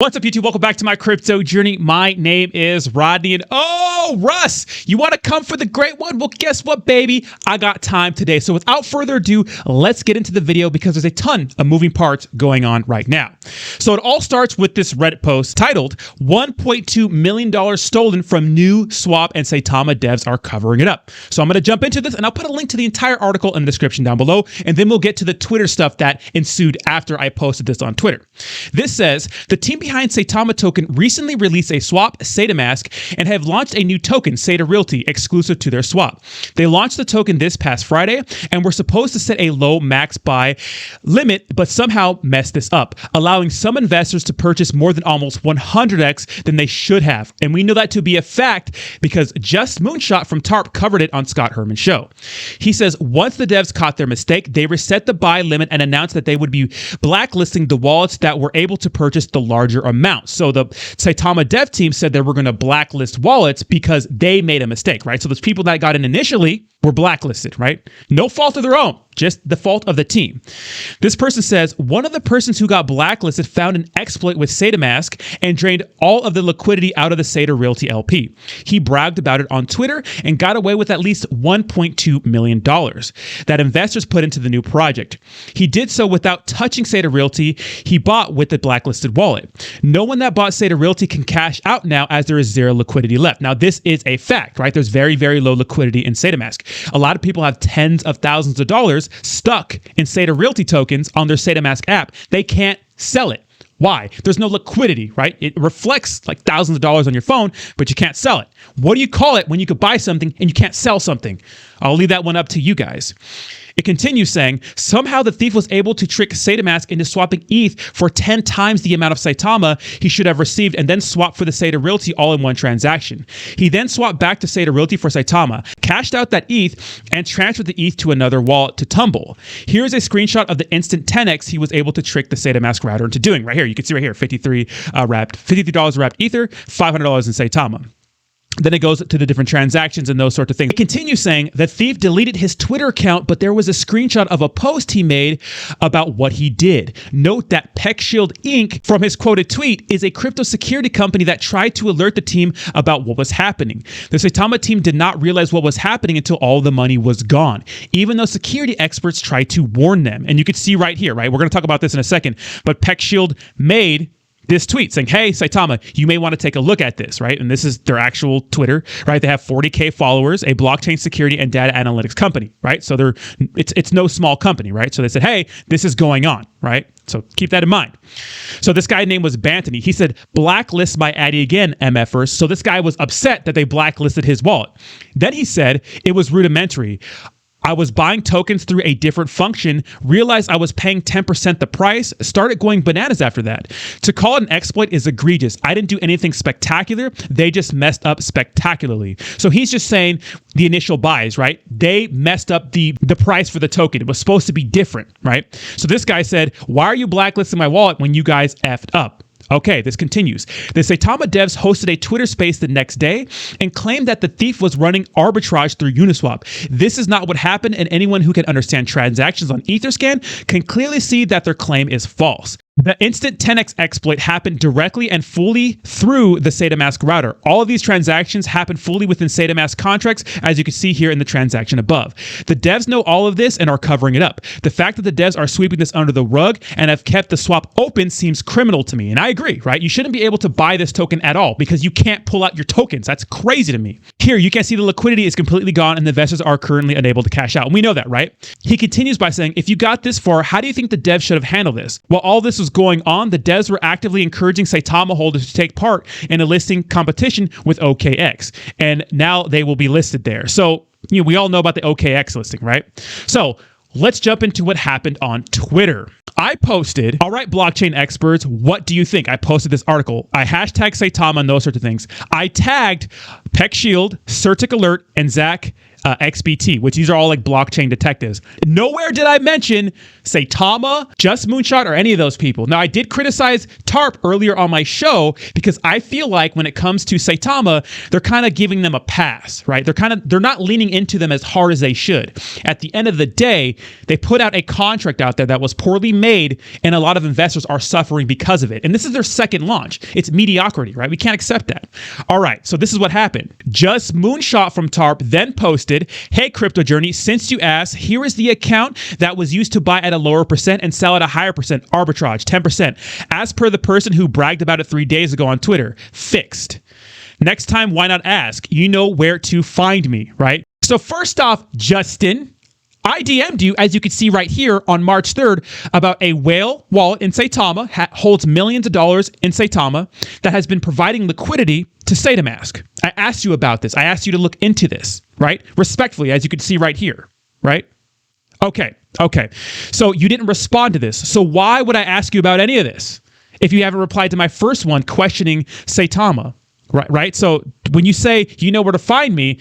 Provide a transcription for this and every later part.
What's up, YouTube? Welcome back to my crypto journey. My name is Rodney, and oh, Russ, you want to come for the great one? Well, guess what, baby? I got time today. So without further ado, let's get into the video because there's a ton of moving parts going on right now. So it all starts with this Reddit post titled $1.2 million stolen from new swap, and Saitama devs are covering it up. So I'm going to jump into this, and I'll put a link to the entire article in the description down below, and then we'll get to the Twitter stuff that ensued after I posted this on Twitter. This says, the team behind Saitama token recently released a swap, Saitamask, and have launched a new token, Saita Realty, exclusive to their swap. They launched the token this past Friday and were supposed to set a low max buy limit, but somehow messed this up, allowing some investors to purchase more than almost 100x than they should have. And we know that to be a fact because Just Moonshot from TARP covered it on Scott Herman's show. He says, once the devs caught their mistake, they reset the buy limit and announced that they would be blacklisting the wallets that were able to purchase the larger amount. So the Saitama dev team said they were going to blacklist wallets because they made a mistake, right? So those people that got in initially were blacklisted, right? No fault of their own, just the fault of the team. This person says, one of the persons who got blacklisted found an exploit with Saitamask and drained all of the liquidity out of the Saita Realty LP. He bragged about it on Twitter and got away with at least $1.2 million that investors put into the new project. He did so without touching Saita Realty he bought with the blacklisted wallet. No one that bought Saita Realty can cash out now as there is zero liquidity left. Now, this is a fact, right? There's very, very low liquidity in Saitamask. A lot of people have tens of thousands of dollars stuck in Saita Realty tokens on their Saitamask app. They can't sell it. Why? There's no liquidity, right? It reflects like thousands of dollars on your phone, but you can't sell it. What do you call it when you could buy something and you can't sell something? I'll leave that one up to you guys. It continues saying, somehow the thief was able to trick Saitamask into swapping ETH for 10 times the amount of Saitama he should have received and then swap for the Saita Realty all in one transaction. He then swapped back to Saita Realty for Saitama, cashed out that ETH, and transferred the ETH to another wallet to Tumble. Here's a screenshot of the instant 10x he was able to trick the Saitamask router into doing. Right here, you can see right here, $53 wrapped Ether, $500 in Saitama. Then it goes to the different transactions and those sorts of things. It continues saying the thief deleted his Twitter account, but there was a screenshot of a post he made about what he did. Note that PeckShield Inc. from his quoted tweet is a crypto security company that tried to alert the team about what was happening. The Saitama team did not realize what was happening until all the money was gone, even though security experts tried to warn them. And you can see right here, right? We're going to talk about this in a second, but PeckShield made this tweet saying, hey, Saitama, you may want to take a look at this, right? And this is their actual Twitter, right? They have 40K followers, a blockchain security and data analytics company, right? So it's no small company, right? So they said, hey, this is going on, right? So keep that in mind. So this guy name was Bantany. He said, blacklist my Addy again, MFers. So this guy was upset that they blacklisted his wallet. Then he said it was rudimentary. I was buying tokens through a different function, realized I was paying 10% the price, started going bananas after that. To call it an exploit is egregious. I didn't do anything spectacular. They just messed up spectacularly. So he's just saying the initial buys, right? They messed up the price for the token. It was supposed to be different, right? So this guy said, why are you blacklisting my wallet when you guys effed up? Okay, this continues. The Saitama devs hosted a Twitter space the next day and claimed that the thief was running arbitrage through Uniswap. This is not what happened, and anyone who can understand transactions on Etherscan can clearly see that their claim is false. The instant 10x exploit happened directly and fully through the Saitamask router. All of these transactions happen fully within Saitamask contracts, as you can see here in the transaction above. The devs know all of this and are covering it up. The fact that the devs are sweeping this under the rug and have kept the swap open seems criminal to me. And I agree, right? You shouldn't be able to buy this token at all because you can't pull out your tokens. That's crazy to me. Here, you can see the liquidity is completely gone and the investors are currently unable to cash out. And we know that, right? He continues by saying, if you got this far, how do you think the devs should have handled this? While all this was going on, the devs were actively encouraging Saitama holders to take part in a listing competition with OKX, and now they will be listed there. So, you know, we all know about the OKX listing, right? So let's jump into what happened on Twitter. I posted, all right, blockchain experts, what do you think? I posted this article. I hashtag Saitama and those sorts of things. I tagged PeckShield, Certic Alert, and Zach XBT, which these are all like blockchain detectives. Nowhere did I mention Saitama, Just Moonshot, or any of those people. Now, I did criticize TARP earlier on my show because I feel like when it comes to Saitama, they're kind of giving them a pass, right? They're not leaning into them as hard as they should. At the end of the day, they put out a contract out there that was poorly made, and a lot of investors are suffering because of it. And this is their second launch. It's mediocrity, right? We can't accept that. All right, so this is what happened. Just Moonshot from TARP then posted, "Hey, Crypto Journey, since you asked, here is the account that was used to buy at a lower percent and sell at a higher percent, arbitrage, 10%. As per the person who bragged about it 3 days ago on Twitter, fixed. Next time, why not ask? You know where to find me," right? So first off, Justin, I DM'd you, as you can see right here, on March 3rd about a whale wallet in Saitama, holds millions of dollars in Saitama, that has been providing liquidity to Saitamask. I asked you about this. I asked you to look into this, right? Respectfully, as you can see right here, right? Okay. So you didn't respond to this. So why would I ask you about any of this if you haven't replied to my first one questioning Saitama, right? So when you say you know where to find me,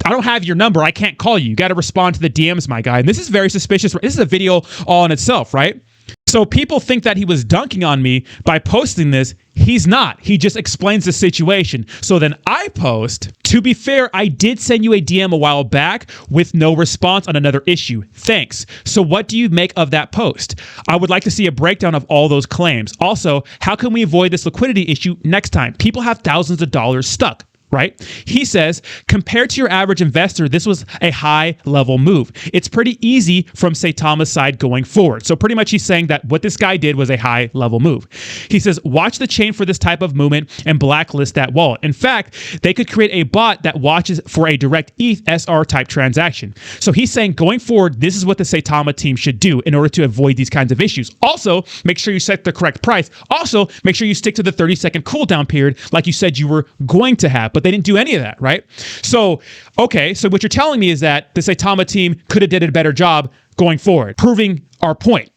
I don't have your number. I can't call you. You got to respond to the DMs, my guy. And this is very suspicious. This is a video all in itself, right? So people think that he was dunking on me by posting this. He's not. He just explains the situation. So then I post, to be fair, I did send you a DM a while back with no response on another issue. Thanks. So what do you make of that post? I would like to see a breakdown of all those claims. Also, how can we avoid this liquidity issue next time? People have thousands of dollars stuck. Right? He says, compared to your average investor, this was a high level move. It's pretty easy from Saitama's side going forward. So pretty much he's saying that what this guy did was a high level move. He says, watch the chain for this type of movement and blacklist that wallet. In fact, they could create a bot that watches for a direct ETH SR type transaction. So he's saying going forward, this is what the Saitama team should do in order to avoid these kinds of issues. Also, make sure you set the correct price. Also, make sure you stick to the 30-second cooldown period like you said you were going to have. But they didn't do any of that, right? So, okay, so what you're telling me is that the Saitama team could have did a better job going forward, proving our point,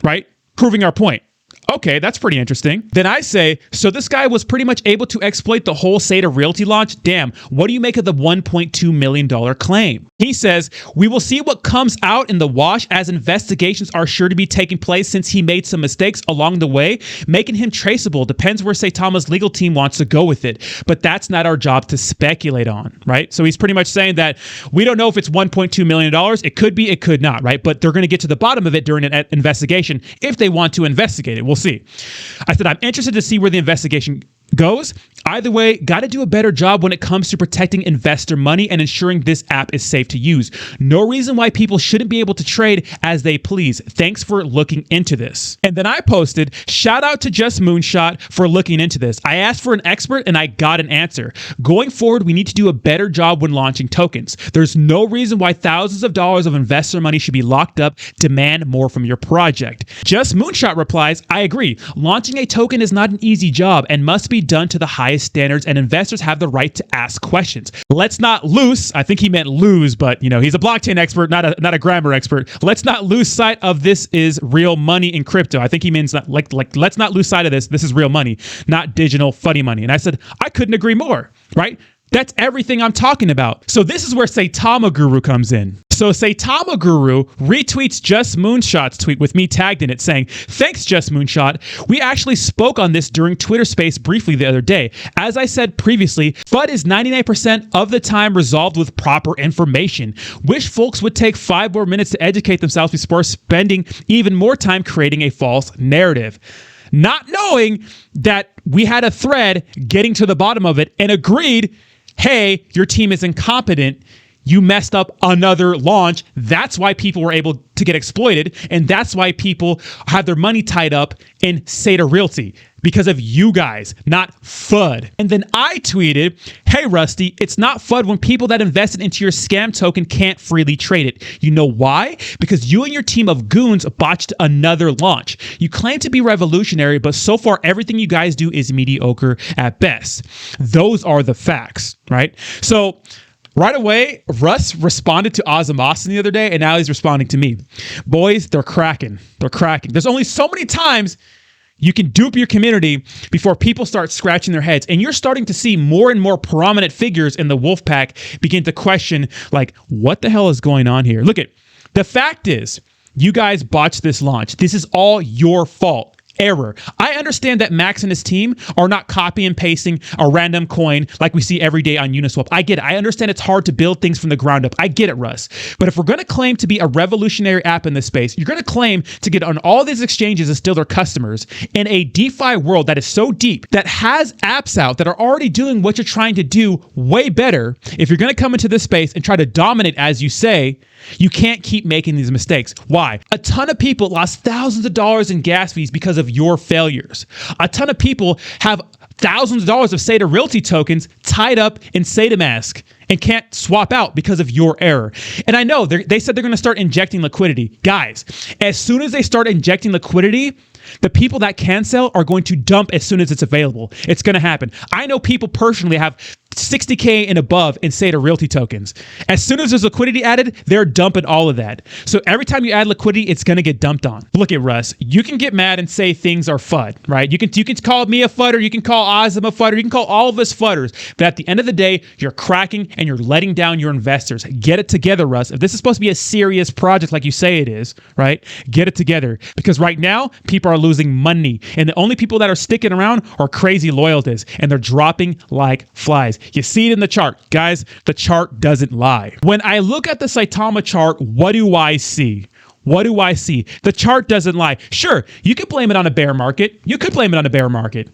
right? Proving our point. Okay, that's pretty interesting. Then I say, so this guy was pretty much able to exploit the whole Saita Realty launch? Damn, what do you make of the $1.2 million claim? He says, we will see what comes out in the wash as investigations are sure to be taking place since he made some mistakes along the way. Making him traceable depends where Saitama's legal team wants to go with it, but that's not our job to speculate on, right? So he's pretty much saying that we don't know if it's $1.2 million. It could be, it could not, right? But they're going to get to the bottom of it during an investigation if they want to investigate it. We'll see. I said, I'm interested to see where the investigation goes. Either way, got to do a better job when it comes to protecting investor money and ensuring this app is safe to use. No reason why people shouldn't be able to trade as they please. Thanks for looking into this. And then I posted, shout out to Just Moonshot for looking into this. I asked for an expert and I got an answer. Going forward, we need to do a better job when launching tokens. There's no reason why thousands of dollars of investor money should be locked up. Demand more from your project. Just Moonshot replies, I agree. Launching a token is not an easy job and must be done to the highest standards, and investors have the right to ask questions. Let's not lose, I think he meant lose, but you know, he's a blockchain expert, not a grammar expert. Let's not lose sight of this is real money in crypto. I think he means like let's not lose sight of this. This is real money, not digital funny money. And I said, I couldn't agree more, right? That's everything I'm talking about. So this is where Saitama Guru comes in. So Saitama Guru retweets Just Moonshot's tweet with me tagged in it saying, thanks Just Moonshot. We actually spoke on this during Twitter Space briefly the other day. As I said previously, FUD is 99% of the time resolved with proper information. Wish folks would take 5 more minutes to educate themselves before spending even more time creating a false narrative. Not knowing that we had a thread getting to the bottom of it and agreed, hey, your team is incompetent. You messed up another launch. That's why people were able to get exploited. And that's why people have their money tied up in Saita Realty because of you guys, not FUD. And then I tweeted, hey, Rusty, it's not FUD when people that invested into your scam token can't freely trade it. You know why? Because you and your team of goons botched another launch. You claim to be revolutionary, but so far everything you guys do is mediocre at best. Those are the facts, right? So right away, Russ responded to Ozam Austin the other day, and now he's responding to me. Boys, they're cracking. They're cracking. There's only so many times You can dupe your community before people start scratching their heads. And you're starting to see more and more prominent figures in the wolf pack begin to question, like, what the hell is going on here? Look at, the fact is, you guys botched this launch. This is all your fault. Error. I understand that Max and his team are not copy and pasting a random coin like we see every day on Uniswap. I get it. I understand it's hard to build things from the ground up. I get it, Russ. But if we're going to claim to be a revolutionary app in this space, you're going to claim to get on all these exchanges and steal their customers in a DeFi world that is so deep, that has apps out that are already doing what you're trying to do way better. If you're going to come into this space and try to dominate, as you say, you can't keep making these mistakes. Why? A ton of people lost thousands of dollars in gas fees because of your failures. A ton of people have thousands of dollars of Saitama Realty tokens tied up in Saitamask and can't swap out because of your error. And I know they said they're going to start injecting liquidity. Guys, as soon as they start injecting liquidity, the people that can sell are going to dump as soon as it's available. It's going to happen. I know people personally have 60K and above in Saitama Realty tokens. As soon as there's liquidity added, they're dumping all of that. So every time you add liquidity, it's going to get dumped on. Look at Russ. You can get mad and say things are FUD, right? You can call me a FUDder. You can call Ozim a FUDder. You can call all of us FUDders. But at the end of the day, you're cracking and you're letting down your investors. Get it together, Russ. If this is supposed to be a serious project like you say it is, right? Get it together. Because right now, people are losing money. And the only people that are sticking around are crazy loyalists. And they're dropping like flies. You see it in the chart. Guys, the chart doesn't lie. When I look at the Saitama chart, what do I see? What do I see? The chart doesn't lie. Sure, you could blame it on a bear market. You could blame it on a bear market.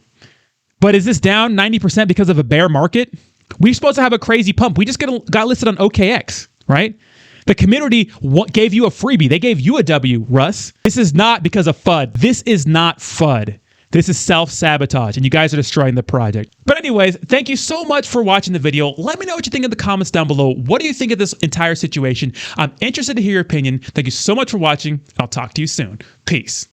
But is this down 90% because of a bear market? We're supposed to have a crazy pump. We just got listed on OKX, right? The community gave you a freebie. They gave you a W, Russ. This is not because of FUD. This is not FUD. This is self-sabotage, and you guys are destroying the project. But anyways, thank you so much for watching the video. Let me know what you think in the comments down below. What do you think of this entire situation? I'm interested to hear your opinion. Thank you so much for watching. I'll talk to you soon. Peace.